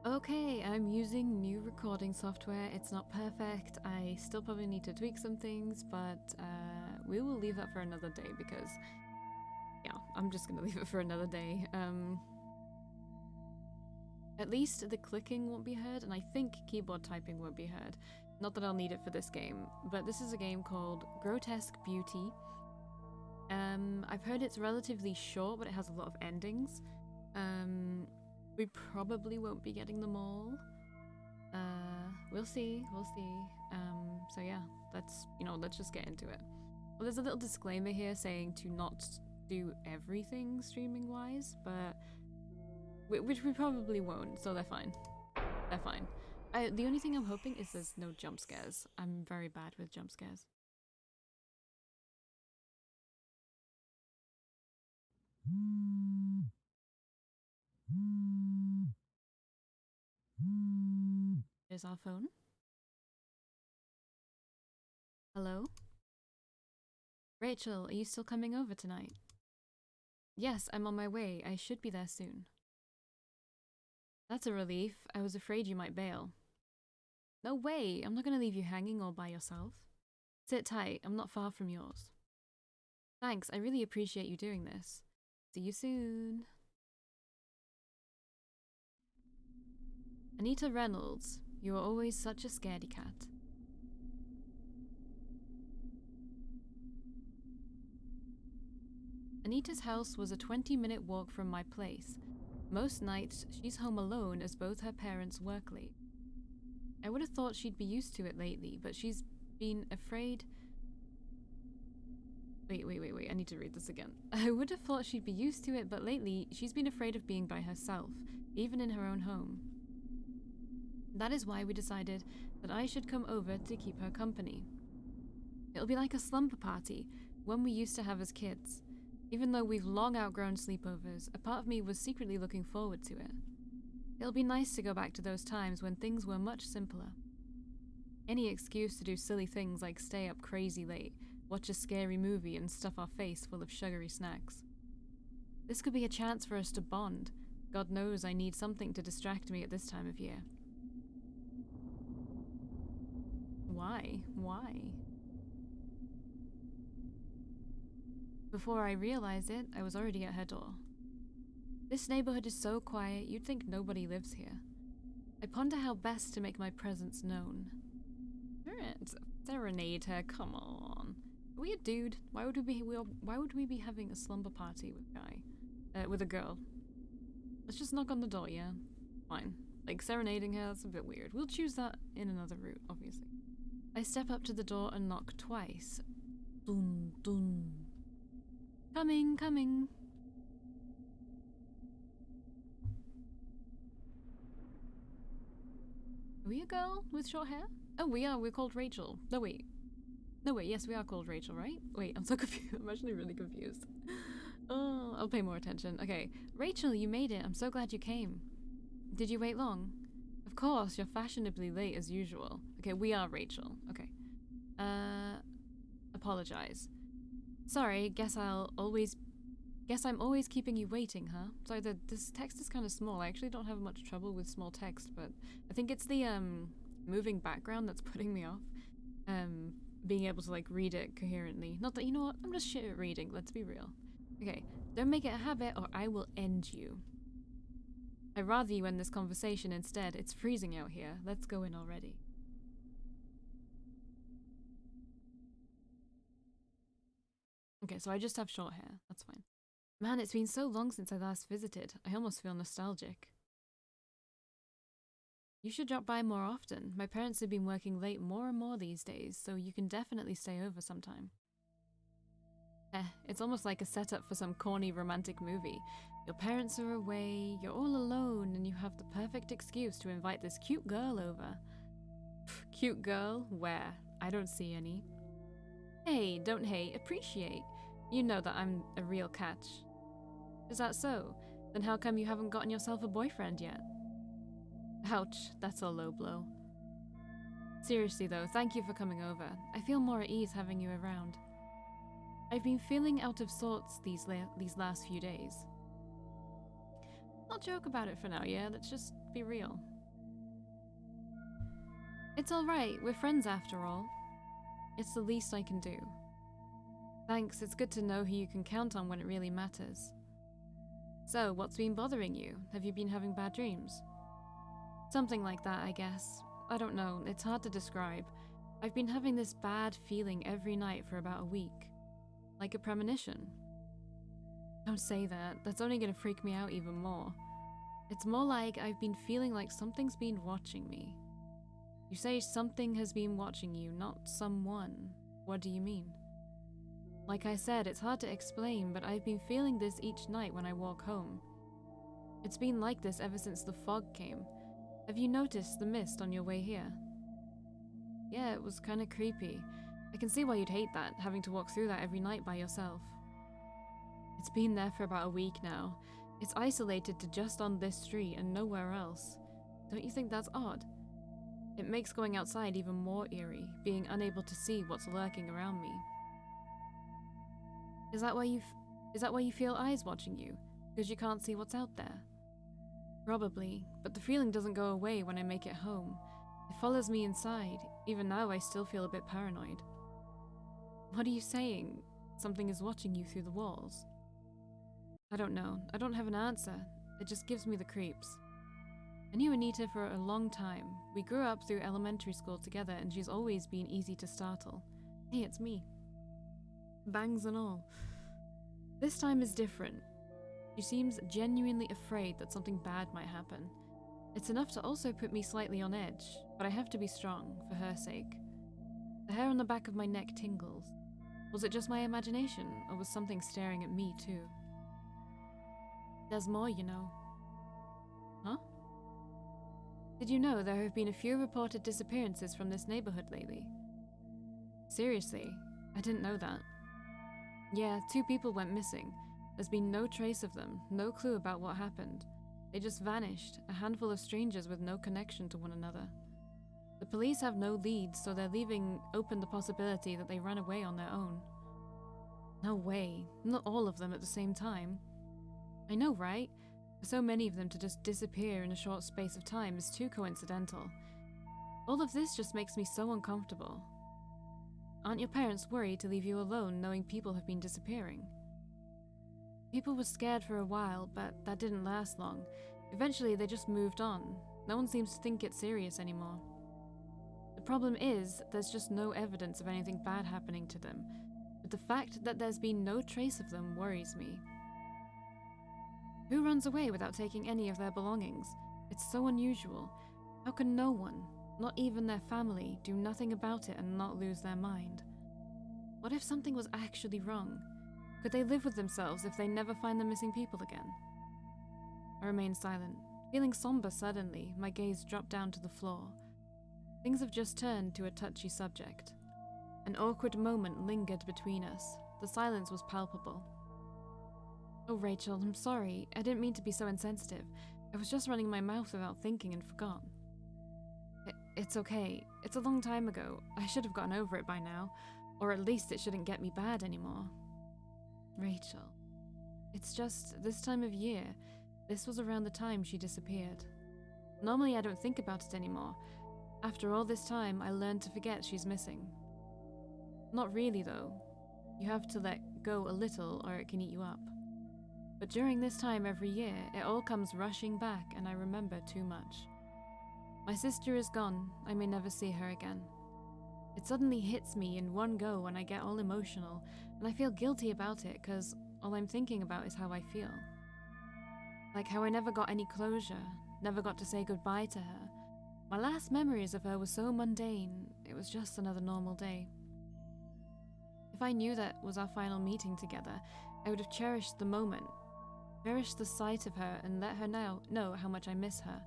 Okay, I'm using new recording software. It's not perfect. I still probably need to tweak some things, but we will leave that for another day because, yeah, I'm just gonna leave it for another day. At least the clicking won't be heard, and I think keyboard typing won't be heard. Not that I'll need it for this game, but this is a game called Grotesque Beauty. I've heard it's relatively short, but it has a lot of endings. We probably won't be getting them all. We'll see. So yeah, let's just get into it. Well, there's a little disclaimer here saying to not do everything streaming wise, but which we probably won't, so they're fine. They're fine. The only thing I'm hoping is there's no jump scares. I'm very bad with jump scares. There's our phone. Hello? Rachel, are you still coming over tonight? Yes, I'm on my way. I should be there soon. That's a relief. I was afraid you might bail. No way! I'm not gonna leave you hanging all by yourself. Sit tight, I'm not far from yours. Thanks, I really appreciate you doing this. See you soon. Anita Reynolds, you are always such a scaredy cat. Anita's house was a 20-minute walk from my place. Most nights, she's home alone as both her parents work late. I would have thought she'd be used to it lately, but she's been afraid... Wait, I need to read this again. I would have thought she'd be used to it, but lately, she's been afraid of being by herself, even in her own home. That is why we decided that I should come over to keep her company. It'll be like a slumber party, one we used to have as kids. Even though we've long outgrown sleepovers, a part of me was secretly looking forward to it. It'll be nice to go back to those times when things were much simpler. Any excuse to do silly things like stay up crazy late, watch a scary movie, and stuff our face full of sugary snacks. This could be a chance for us to bond. God knows I need something to distract me at this time of year. Why? Before I realized it, I was already at her door. This neighborhood is so quiet, you'd think nobody lives here. I ponder how best to make my presence known. Alright, serenade her, come on. Are we a dude? Why would we be having a slumber party with a girl? Let's just knock on the door, yeah? Fine. Like, serenading her, that's a bit weird. We'll choose that in another route, obviously. I step up to the door and knock twice. Dun dun. Coming. Are we a girl with short hair? Oh, we are. We're called Rachel. No, wait. Yes, we are called Rachel, right? Wait, I'm so confused. I'm actually really confused. Oh, I'll pay more attention. Okay. Rachel, you made it. I'm so glad you came. Did you wait long? Of course, you're fashionably late as usual. Okay, we are Rachel. Okay. Apologize. Sorry, guess I'm always keeping you waiting, huh? Sorry, this text is kind of small. I actually don't have much trouble with small text, but I think it's the moving background that's putting me off. Being able to like read it coherently. Not that, you know what, I'm just shit at reading, let's be real. Okay, don't make it a habit or I will end you. I'd rather you end this conversation instead. It's freezing out here. Let's go in already. Okay, so I just have short hair. That's fine. Man, it's been so long since I last visited. I almost feel nostalgic. You should drop by more often. My parents have been working late more and more these days, so you can definitely stay over sometime. It's almost like a setup for some corny romantic movie. Your parents are away, you're all alone, and you have the perfect excuse to invite this cute girl over. Cute girl? Where? I don't see any. Hey, don't hate, appreciate. You know that I'm a real catch. Is that so? Then how come you haven't gotten yourself a boyfriend yet? Ouch, that's a low blow. Seriously though, thank you for coming over. I feel more at ease having you around. I've been feeling out of sorts these last few days. I'll joke about it for now, yeah? Let's just be real. It's alright, we're friends after all. It's the least I can do. Thanks, it's good to know who you can count on when it really matters. So, what's been bothering you? Have you been having bad dreams? Something like that, I guess. I don't know, it's hard to describe. I've been having this bad feeling every night for about a week. Like a premonition. Don't say that, that's only gonna freak me out even more. It's more like I've been feeling like something's been watching me. You say something has been watching you, not someone. What do you mean? Like I said, it's hard to explain, but I've been feeling this each night when I walk home. It's been like this ever since the fog came. Have you noticed the mist on your way here? Yeah, it was kinda creepy. I can see why you'd hate that, having to walk through that every night by yourself. It's been there for about a week now. It's isolated to just on this street and nowhere else. Don't you think that's odd? It makes going outside even more eerie, being unable to see what's lurking around me. Is that why you feel eyes watching you? Because you can't see what's out there? Probably, but the feeling doesn't go away when I make it home. It follows me inside. Even now I still feel a bit paranoid. What are you saying? Something is watching you through the walls? I don't know. I don't have an answer. It just gives me the creeps. I knew Anita for a long time. We grew up through elementary school together and she's always been easy to startle. Hey, it's me. Bangs and all. This time is different. She seems genuinely afraid that something bad might happen. It's enough to also put me slightly on edge, but I have to be strong, for her sake. The hair on the back of my neck tingles. Was it just my imagination, or was something staring at me too? There's more, you know. Huh? Did you know there have been a few reported disappearances from this neighborhood lately? Seriously, I didn't know that. Yeah, 2 people went missing. There's been no trace of them, no clue about what happened. They just vanished, a handful of strangers with no connection to one another. The police have no leads, so they're leaving open the possibility that they ran away on their own. No way, not all of them at the same time. I know, right? For so many of them to just disappear in a short space of time is too coincidental. All of this just makes me so uncomfortable. Aren't your parents worried to leave you alone knowing people have been disappearing? People were scared for a while, but that didn't last long. Eventually they just moved on. No one seems to think it's serious anymore. The problem is, there's just no evidence of anything bad happening to them. But the fact that there's been no trace of them worries me. Who runs away without taking any of their belongings? It's so unusual. How can no one, not even their family, do nothing about it and not lose their mind? What if something was actually wrong? Could they live with themselves if they never find the missing people again? I remain silent. Feeling somber suddenly, my gaze dropped down to the floor. Things have just turned to a touchy subject. An awkward moment lingered between us. The silence was palpable. Oh, Rachel, I'm sorry. I didn't mean to be so insensitive. I was just running my mouth without thinking and forgot. It's okay. It's a long time ago. I should have gotten over it by now. Or at least it shouldn't get me bad anymore. Rachel. It's just this time of year. This was around the time she disappeared. Normally I don't think about it anymore. After all this time, I learned to forget she's missing. Not really, though. You have to let go a little or it can eat you up. But during this time every year, it all comes rushing back and I remember too much. My sister is gone. I may never see her again. It suddenly hits me in one go and I get all emotional, and I feel guilty about it because all I'm thinking about is how I feel. Like how I never got any closure, never got to say goodbye to her. My last memories of her were so mundane, it was just another normal day. If I knew that was our final meeting together, I would have cherished the moment, cherished the sight of her and let her now know how much I miss her.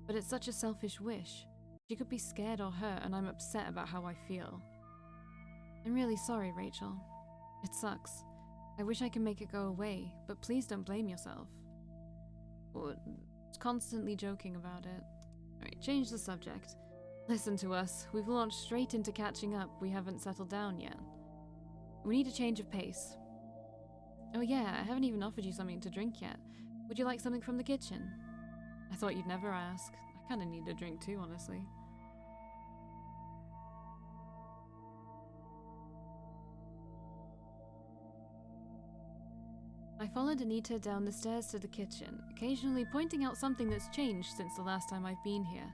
But it's such a selfish wish. She could be scared or hurt and I'm upset about how I feel. I'm really sorry, Rachel. It sucks. I wish I could make it go away, but please don't blame yourself. Or constantly joking about it. Alright, change the subject. Listen to us. We've launched straight into catching up. We haven't settled down yet. We need a change of pace. Oh yeah, I haven't even offered you something to drink yet. Would you like something from the kitchen? I thought you'd never ask. I kinda need a drink too, honestly. I followed Anita down the stairs to the kitchen, occasionally pointing out something that's changed since the last time I've been here.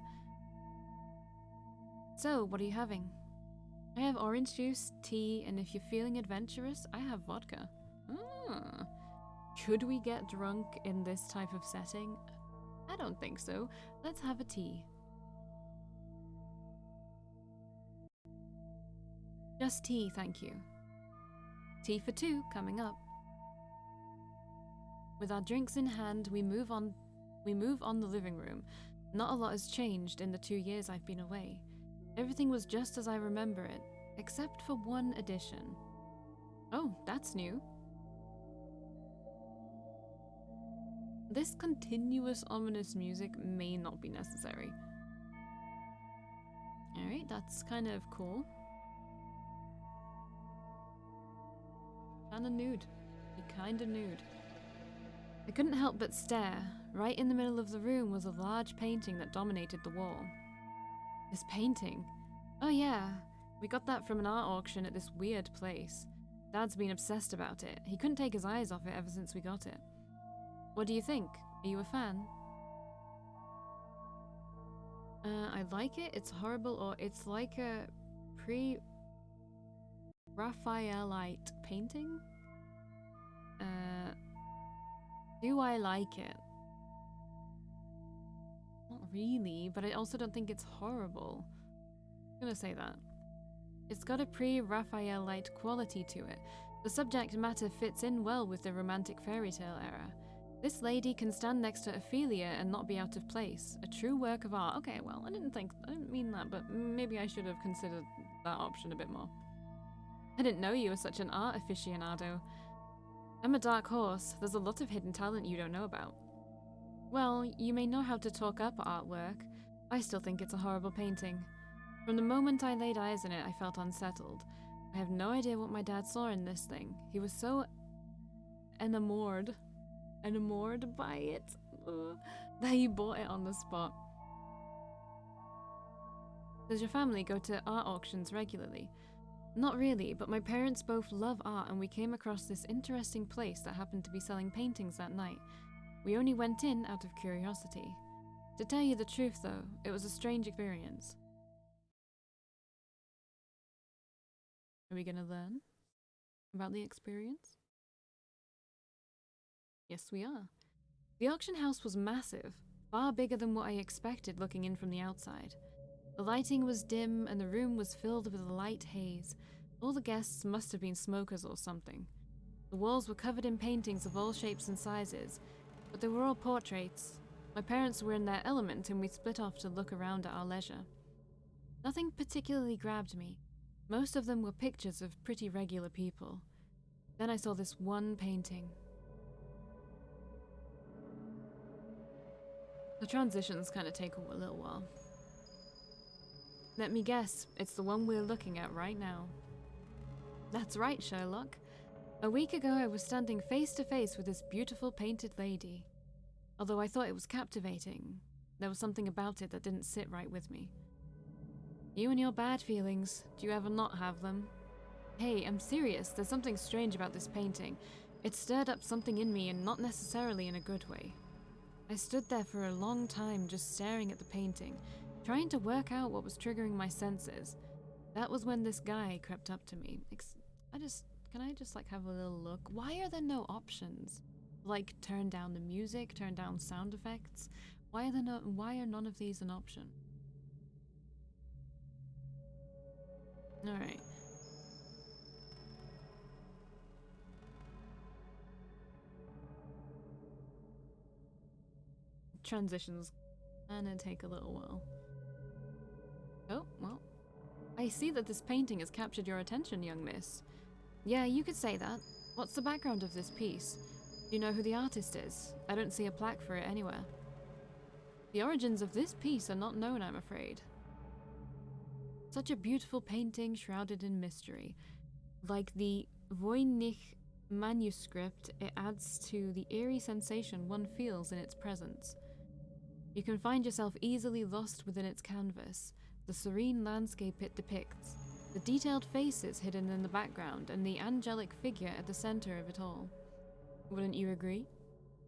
So, what are you having? I have orange juice, tea, and if you're feeling adventurous, I have vodka. Ah. Could we get drunk in this type of setting? I don't think so. Let's have a tea. Just tea, thank you. Tea for two coming up. With our drinks in hand, we move on the living room. Not a lot has changed in the 2 years I've been away. Everything was just as I remember it, except for one addition. Oh, that's new. This continuous ominous music may not be necessary. Alright, that's kind of cool. Kinda nude. Kinda nude. I couldn't help but stare. Right in the middle of the room was a large painting that dominated the wall. This painting? Oh yeah, we got that from an art auction at this weird place. Dad's been obsessed about it. He couldn't take his eyes off it ever since we got it. What do you think? Are you a fan? I like it. It's horrible, or it's like a pre-Raphaelite painting? Do I like it? Not really, but I also don't think it's horrible. I'm gonna say that. It's got a pre-Raphaelite quality to it. The subject matter fits in well with the romantic fairy tale era. This lady can stand next to Ophelia and not be out of place. A true work of art. Okay, well, I didn't mean that, but maybe I should have considered that option a bit more. I didn't know you were such an art aficionado. I'm a dark horse. There's a lot of hidden talent you don't know about. Well, you may know how to talk up artwork. I still think it's a horrible painting. From the moment I laid eyes on it, I felt unsettled. I have no idea what my dad saw in this thing. He was so enamored by it that he bought it on the spot. Does your family go to art auctions regularly? Not really, but my parents both love art and we came across this interesting place that happened to be selling paintings that night. We only went in out of curiosity. To tell you the truth though, it was a strange experience. Are we gonna learn about the experience? Yes, we are. The auction house was massive, far bigger than what I expected looking in from the outside. The lighting was dim and the room was filled with a light haze. All the guests must have been smokers or something. The walls were covered in paintings of all shapes and sizes, but they were all portraits. My parents were in their element and we split off to look around at our leisure. Nothing particularly grabbed me. Most of them were pictures of pretty regular people. Then I saw this one painting. The transitions kind of take a little while. Let me guess, it's the one we're looking at right now. That's right, Sherlock. A week ago I was standing face to face with this beautiful painted lady. Although I thought it was captivating, there was something about it that didn't sit right with me. You and your bad feelings, do you ever not have them? Hey, I'm serious, there's something strange about this painting. It stirred up something in me and not necessarily in a good way. I stood there for a long time just staring at the painting, trying to work out what was triggering my senses. That was when this guy crept up to me. Can I just like have a little look? Why are there no options? Like turn down the music, turn down sound effects? Why are none of these an option? Alright. Transitions gonna take a little while. Oh, well. I see that this painting has captured your attention, young miss. Yeah, you could say that. What's the background of this piece? Do you know who the artist is? I don't see a plaque for it anywhere. The origins of this piece are not known, I'm afraid. Such a beautiful painting shrouded in mystery. Like the Voynich manuscript, it adds to the eerie sensation one feels in its presence. You can find yourself easily lost within its canvas, the serene landscape it depicts, the detailed faces hidden in the background, and the angelic figure at the center of it all. Wouldn't you agree?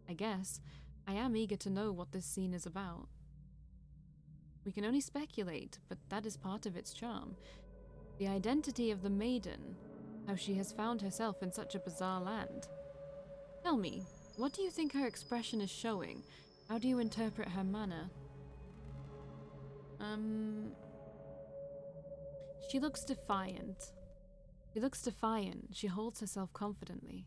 I guess. I am eager to know what this scene is about. We can only speculate, but that is part of its charm. The identity of the maiden, how she has found herself in such a bizarre land. Tell me, what do you think her expression is showing? How do you interpret her manner? She looks defiant. She holds herself confidently.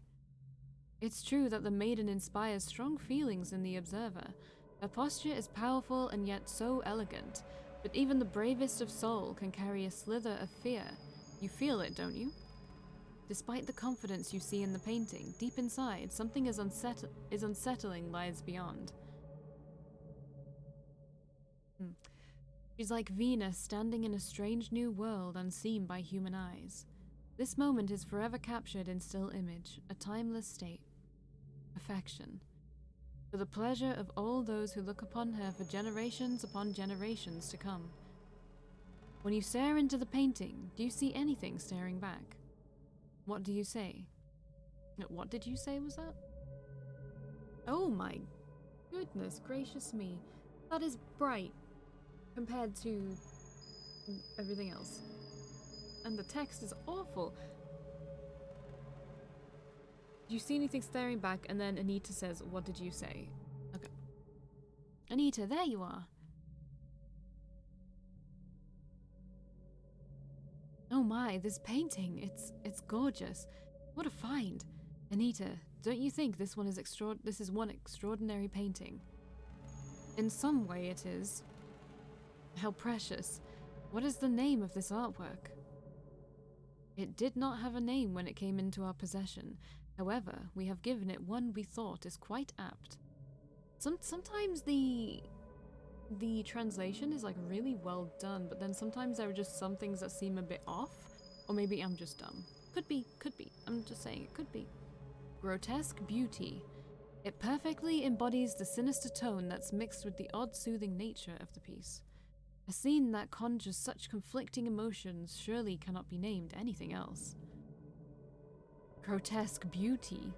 It's true that the maiden inspires strong feelings in the observer. Her posture is powerful and yet so elegant, but even the bravest of soul can carry a slither of fear. You feel it, don't you? Despite the confidence you see in the painting, deep inside, something is unsettling lies beyond. She's like Venus standing in a strange new world unseen by human eyes. This moment is forever captured in still image, a timeless state. Perfection. For the pleasure of all those who look upon her for generations upon generations to come. When you stare into the painting, do you see anything staring back? What do you say? What did you say was that? Oh my goodness gracious me. That is bright compared to everything else. And the text is awful. Do you see anything staring back? And then Anita says, what did you say? Okay. Anita, there you are. Oh my, this painting, it's gorgeous. What a find. Anita, don't you think this is one extraordinary painting? In some way it is. How precious. What is the name of this artwork? It did not have a name when it came into our possession. However, we have given it one we thought is quite apt. Sometimes the translation is like really well done, but then sometimes there are just some things that seem a bit off. Or maybe I'm just dumb. Could be. I'm just saying it could be. Grotesque Beauty. It perfectly embodies the sinister tone that's mixed with the odd soothing nature of the piece. A scene that conjures such conflicting emotions surely cannot be named anything else. Grotesque Beauty.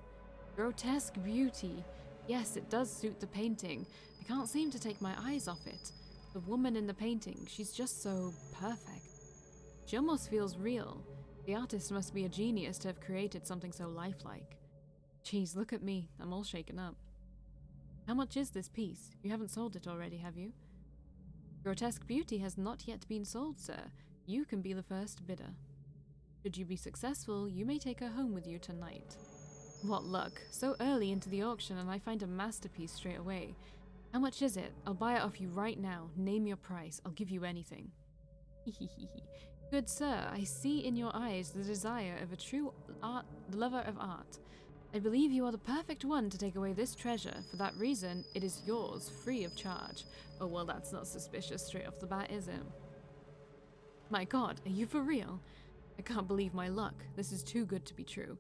Grotesque Beauty. Yes, it does suit the painting. I can't seem to take my eyes off it. The woman in the painting, she's just so perfect. She almost feels real. The artist must be a genius to have created something so lifelike. Geez, look at me. I'm all shaken up. How much is this piece? You haven't sold it already, have you? Grotesque Beauty has not yet been sold, sir. You can be the first bidder. Should you be successful, you may take her home with you tonight. What luck. So early into the auction and I find a masterpiece straight away. How much is it? I'll buy it off you right now. Name your price. I'll give you anything. Good sir, I see in your eyes the desire of a true lover of art. I believe you are the perfect one to take away this treasure. For that reason, it is yours, free of charge. Oh well, that's not suspicious straight off the bat, is it? My god, are you for real? I can't believe my luck. This is too good to be true.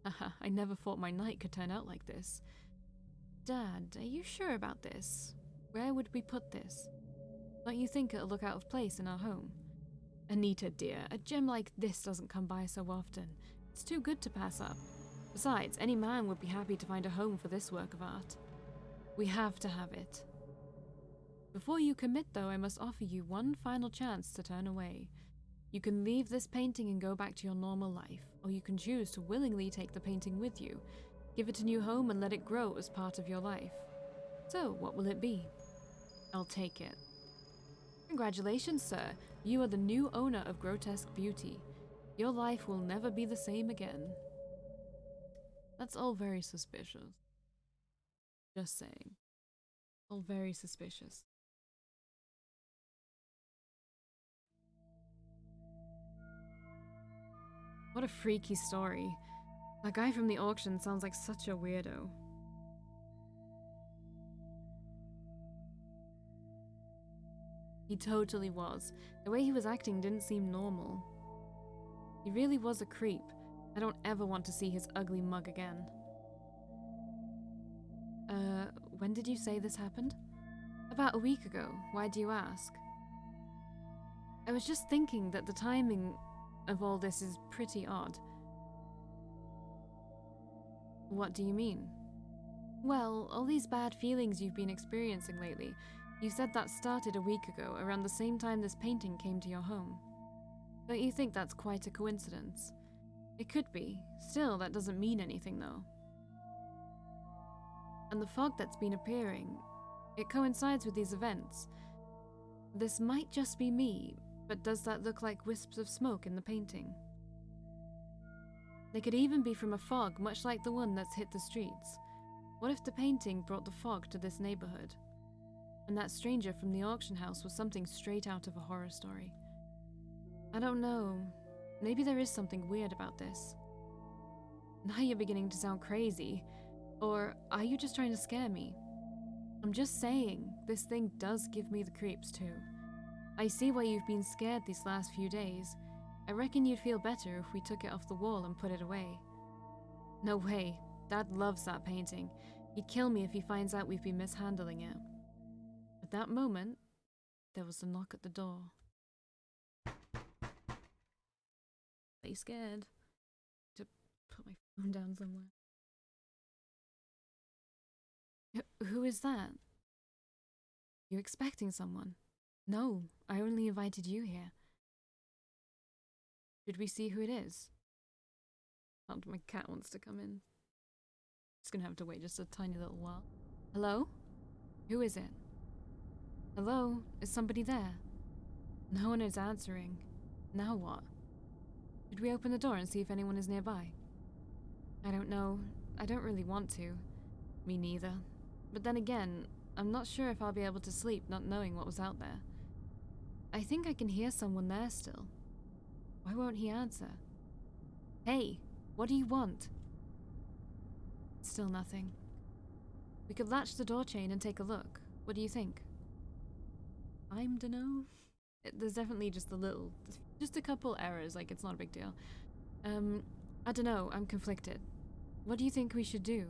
Haha, I never thought my night could turn out like this. Dad, are you sure about this? Where would we put this? Don't you think it'll look out of place in our home? Anita, dear, a gem like this doesn't come by so often. It's too good to pass up. Besides, any man would be happy to find a home for this work of art. We have to have it. Before you commit, though, I must offer you one final chance to turn away. You can leave this painting and go back to your normal life, or you can choose to willingly take the painting with you, give it a new home and let it grow as part of your life. So, what will it be? I'll take it. Congratulations, sir. You are the new owner of Grotesque Beauty. Your life will never be the same again. That's all very suspicious. Just saying. All very suspicious. What a freaky story. That guy from the auction sounds like such a weirdo. He totally was. The way he was acting didn't seem normal. He really was a creep. I don't ever want to see his ugly mug again. When did you say this happened? About a week ago. Why do you ask? I was just thinking that the timing of all this is pretty odd. What do you mean? Well, all these bad feelings you've been experiencing lately, you said that started a week ago, around the same time this painting came to your home. Don't you think that's quite a coincidence? It could be. Still, that doesn't mean anything, though. And the fog that's been appearing, it coincides with these events. This might just be me, but does that look like wisps of smoke in the painting? They could even be from a fog, much like the one that's hit the streets. What if the painting brought the fog to this neighborhood? And that stranger from the auction house was something straight out of a horror story. I don't know. Maybe there is something weird about this. Now you're beginning to sound crazy. Or are you just trying to scare me? I'm just saying, this thing does give me the creeps too. I see why you've been scared these last few days. I reckon you'd feel better if we took it off the wall and put it away. No way. Dad loves that painting. He'd kill me if he finds out we've been mishandling it. At that moment, there was a knock at the door. Stay scared. To put my phone down somewhere. Who is that? You expecting someone? No, I only invited you here. Should we see who it is? Oh, my cat wants to come in. Just gonna have to wait just a tiny little while. Hello? Who is it? Hello? Is somebody there? No one is answering. Now what? Should we open the door and see if anyone is nearby? I don't know. I don't really want to. Me neither. But then again, I'm not sure if I'll be able to sleep not knowing what was out there. I think I can hear someone there still. Why won't he answer? Hey, what do you want? Still nothing. We could latch the door chain and take a look. What do you think? I dunno. There's definitely just a couple errors, like it's not a big deal. I dunno, I'm conflicted. What do you think we should do?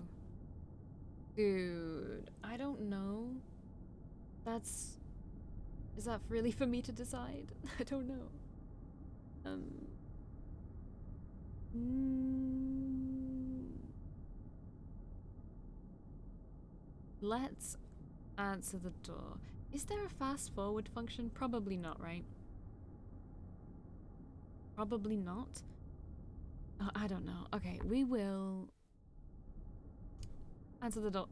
Dude, I don't know. Is that really for me to decide? I don't know. Let's answer the door. Is there a fast forward function? Probably not, right? Probably not. I don't know. Okay, we will answer the door.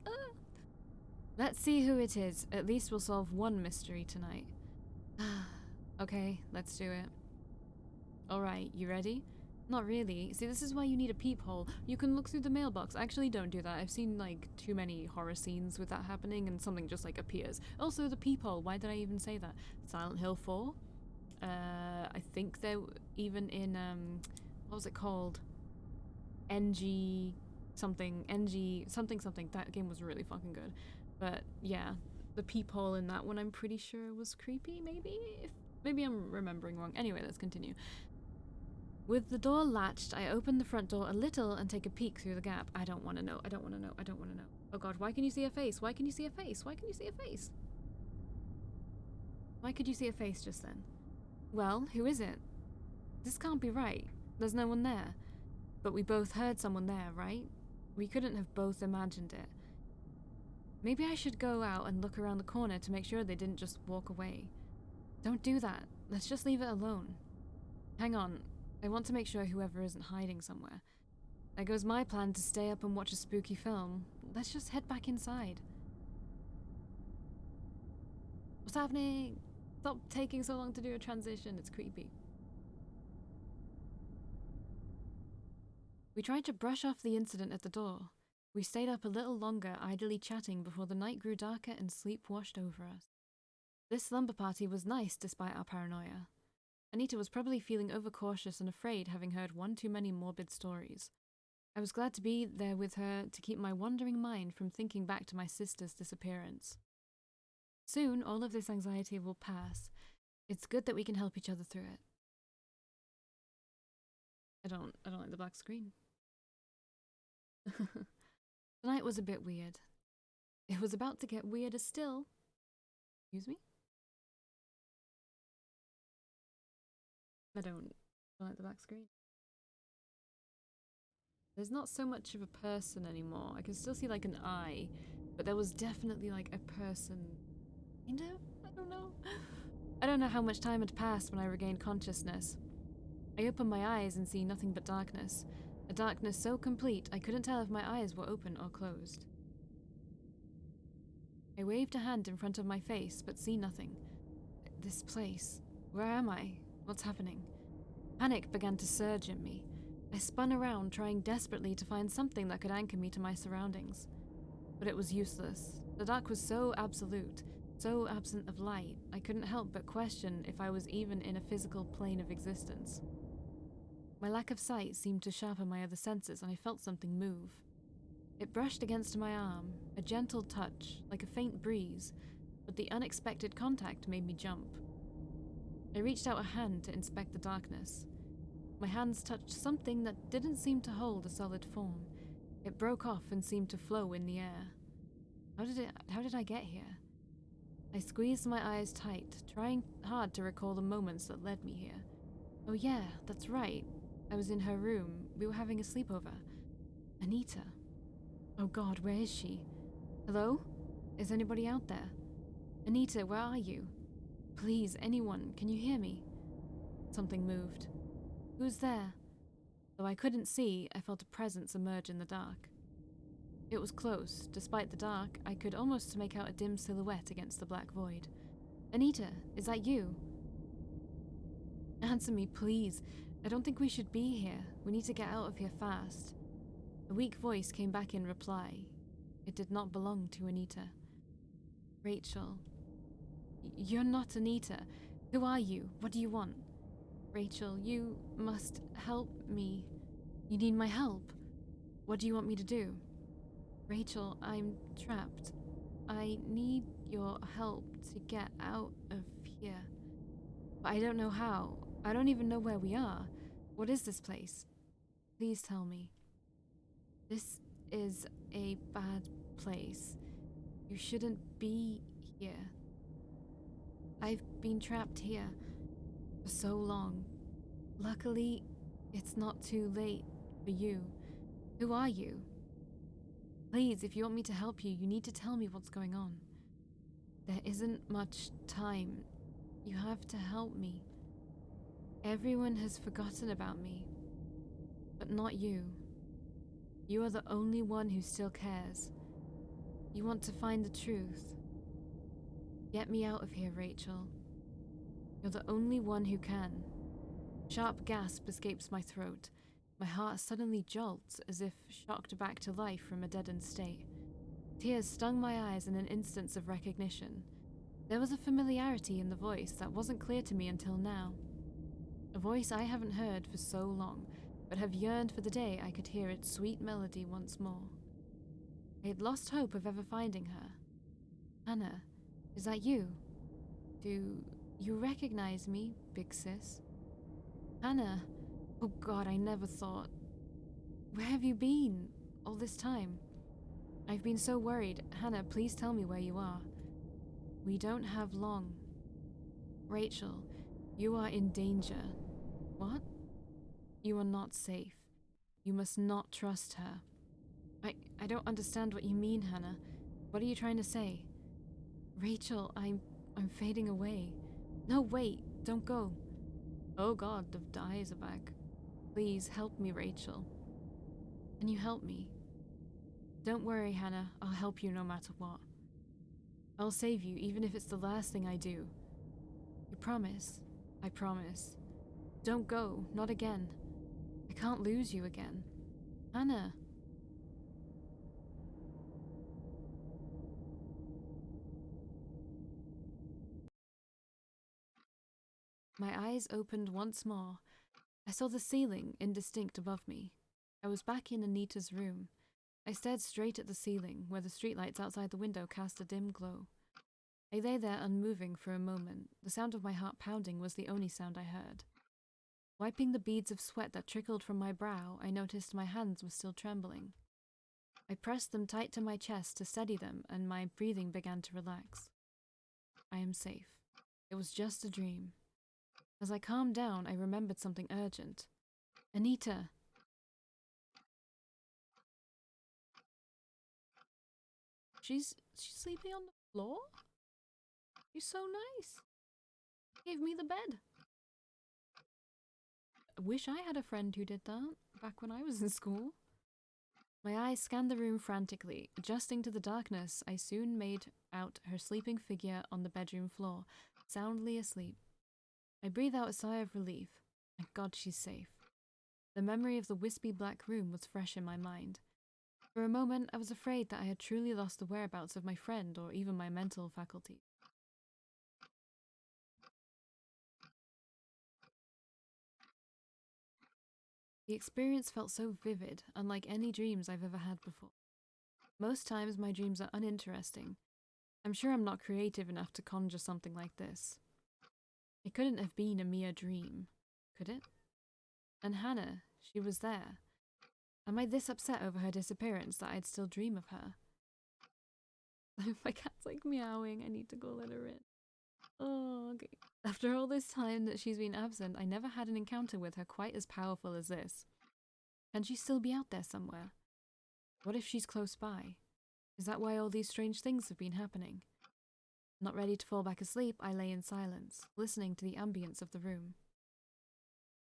Let's see who it is. At least we'll solve one mystery tonight. Okay, let's do it. Alright, you ready? Not really. See, this is why you need a peephole. You can look through the mailbox. Actually, don't do that. I've seen, like, too many horror scenes with that happening and something just, like, appears. Also, the peephole. Why did I even say that? Silent Hill 4? I think they're even in, what was it called? NG something. NG something something. That game was really fucking good. But, yeah. The peephole in that one, I'm pretty sure was creepy, maybe? Maybe I'm remembering wrong. Anyway, let's continue. With the door latched, I open the front door a little and take a peek through the gap. I don't want to know. I don't want to know. I don't want to know. Oh god, why can you see a face? Why can you see a face? Why can you see a face? Why could you see a face just then? Well, who is it? This can't be right. There's no one there. But we both heard someone there, right? We couldn't have both imagined it. Maybe I should go out and look around the corner to make sure they didn't just walk away. Don't do that. Let's just leave it alone. Hang on. I want to make sure whoever isn't hiding somewhere. There goes my plan to stay up and watch a spooky film. Let's just head back inside. What's happening? Stop taking so long to do a transition. It's creepy. We tried to brush off the incident at the door. We stayed up a little longer, idly chatting before the night grew darker and sleep washed over us. This slumber party was nice despite our paranoia. Anita was probably feeling overcautious and afraid, having heard one too many morbid stories. I was glad to be there with her to keep my wandering mind from thinking back to my sister's disappearance. Soon, all of this anxiety will pass. It's good that we can help each other through it. I don't like the black screen. Tonight was a bit weird. It was about to get weirder still. Excuse me? I don't like the black screen. There's not so much of a person anymore. I can still see like an eye, but there was definitely like a person. Kind of? I don't know. I don't know how much time had passed when I regained consciousness. I open my eyes and see nothing but darkness. A darkness so complete I couldn't tell if my eyes were open or closed. I waved a hand in front of my face, but see nothing. This place. Where am I? What's happening? Panic began to surge in me. I spun around, trying desperately to find something that could anchor me to my surroundings. But it was useless. The dark was so absolute, so absent of light, I couldn't help but question if I was even in a physical plane of existence. My lack of sight seemed to sharpen my other senses, and I felt something move. It brushed against my arm, a gentle touch, like a faint breeze, but the unexpected contact made me jump. I reached out a hand to inspect the darkness. My hands touched something that didn't seem to hold a solid form. It broke off and seemed to flow in the air. How did I get here? I squeezed my eyes tight, trying hard to recall the moments that led me here. Oh yeah, that's right. I was in her room. We were having a sleepover. Anita. Oh God, where is she? Hello? Is anybody out there? Anita, where are you? Please, anyone, can you hear me? Something moved. Who's there? Though I couldn't see, I felt a presence emerge in the dark. It was close. Despite the dark, I could almost make out a dim silhouette against the black void. Anita, is that you? Answer me, please. I don't think we should be here. We need to get out of here fast. A weak voice came back in reply. It did not belong to Anita. Rachel. You're not Anita. Who are you? What do you want? Rachel, you must help me. You need my help. What do you want me to do? Rachel, I'm trapped. I need your help to get out of here. But I don't know how. I don't even know where we are. What is this place? Please tell me. This is a bad place. You shouldn't be here. I've been trapped here for so long. Luckily, it's not too late for you. Who are you? Please, if you want me to help you, you need to tell me what's going on. There isn't much time. You have to help me. Everyone has forgotten about me, but not you. You are the only one who still cares. You want to find the truth. Get me out of here, Rachel. You're the only one who can. Sharp gasp escapes my throat. My heart suddenly jolts as if shocked back to life from a deadened state. Tears stung my eyes in an instant of recognition. There was a familiarity in the voice that wasn't clear to me until now. A voice I haven't heard for so long, but have yearned for the day I could hear its sweet melody once more. I had lost hope of ever finding her. Hannah, is that you? Do you recognize me, big sis? Hannah, oh God, I never thought. Where have you been all this time? I've been so worried. Hannah, please tell me where you are. We don't have long. Rachel, you are in danger. What? You are not safe. You must not trust her. I don't understand what you mean, Hannah. What are you trying to say? Rachel, I'm fading away. No, wait, don't go. Oh God, the eyes are back. Please help me, Rachel. Can you help me? Don't worry, Hannah. I'll help you no matter what. I'll save you, even if it's the last thing I do. You promise? I promise. Don't go, not again. I can't lose you again. Hannah. My eyes opened once more. I saw the ceiling, indistinct above me. I was back in Anita's room. I stared straight at the ceiling, where the streetlights outside the window cast a dim glow. I lay there unmoving for a moment. The sound of my heart pounding was the only sound I heard. Wiping the beads of sweat that trickled from my brow, I noticed my hands were still trembling. I pressed them tight to my chest to steady them, and my breathing began to relax. I am safe. It was just a dream. As I calmed down, I remembered something urgent. Anita! she's sleeping on the floor? You're so nice. Gave me the bed. I wish I had a friend who did that back when I was in school. My eyes scanned the room frantically. Adjusting to the darkness, I soon made out her sleeping figure on the bedroom floor, soundly asleep. I breathed out a sigh of relief. Thank God she's safe. The memory of the wispy black room was fresh in my mind. For a moment, I was afraid that I had truly lost the whereabouts of my friend or even my mental faculties. The experience felt so vivid, unlike any dreams I've ever had before. Most times my dreams are uninteresting. I'm sure I'm not creative enough to conjure something like this. It couldn't have been a mere dream, could it? And Hannah, she was there. Am I this upset over her disappearance that I'd still dream of her? My cat's like meowing, I need to go let her in. Oh, okay. After all this time that she's been absent, I never had an encounter with her quite as powerful as this. Can she still be out there somewhere? What if she's close by? Is that why all these strange things have been happening? Not ready to fall back asleep, I lay in silence, listening to the ambience of the room.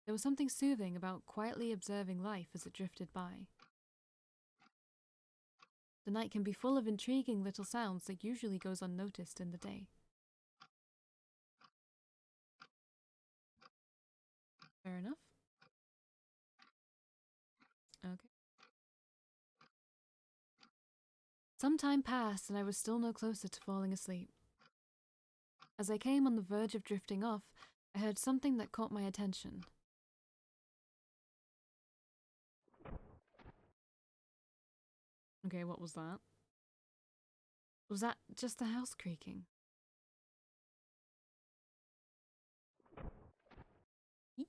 There was something soothing about quietly observing life as it drifted by. The night can be full of intriguing little sounds that usually goes unnoticed in the day. Fair enough. Okay. Some time passed and I was still no closer to falling asleep. As I came on the verge of drifting off, I heard something that caught my attention. Okay, what was that? Was that just the house creaking?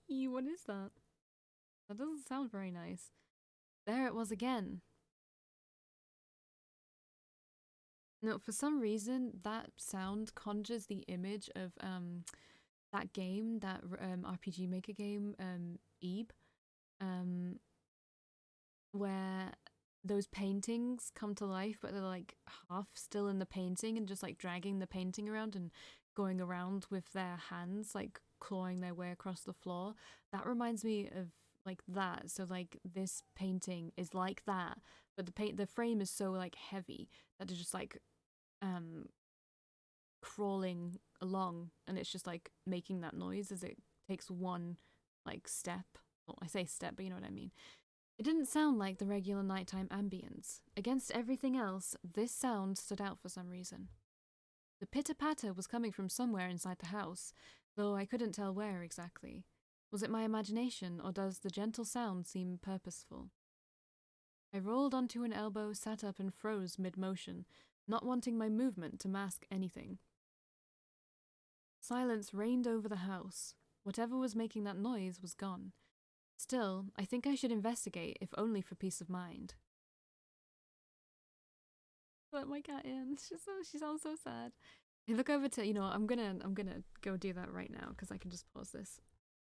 Eee, what is that? That doesn't sound very nice. There it was again. No, for some reason, that sound conjures the image of that game, that RPG Maker game, Ebe, where those paintings come to life, but they're like half still in the painting and just like dragging the painting around and going around with their hands, like clawing their way across the floor. That reminds me of like that. So like this painting is like that, but the frame is so like heavy that it's just like crawling along, and it's just like making that noise as it takes one like step. Well, I say step, but you know what I mean. It didn't sound like the regular nighttime ambience. Against everything else, this sound stood out for some reason. The pitter-patter was coming from somewhere inside the house, though I couldn't tell where exactly. Was it my imagination, or does the gentle sound seem purposeful? I rolled onto an elbow, sat up, and froze mid-motion, not wanting my movement to mask anything. Silence reigned over the house. Whatever was making that noise was gone. Still, I think I should investigate, if only for peace of mind. Let my cat in. She sounds so sad. I look over to, I'm gonna go do that right now because I can just pause this.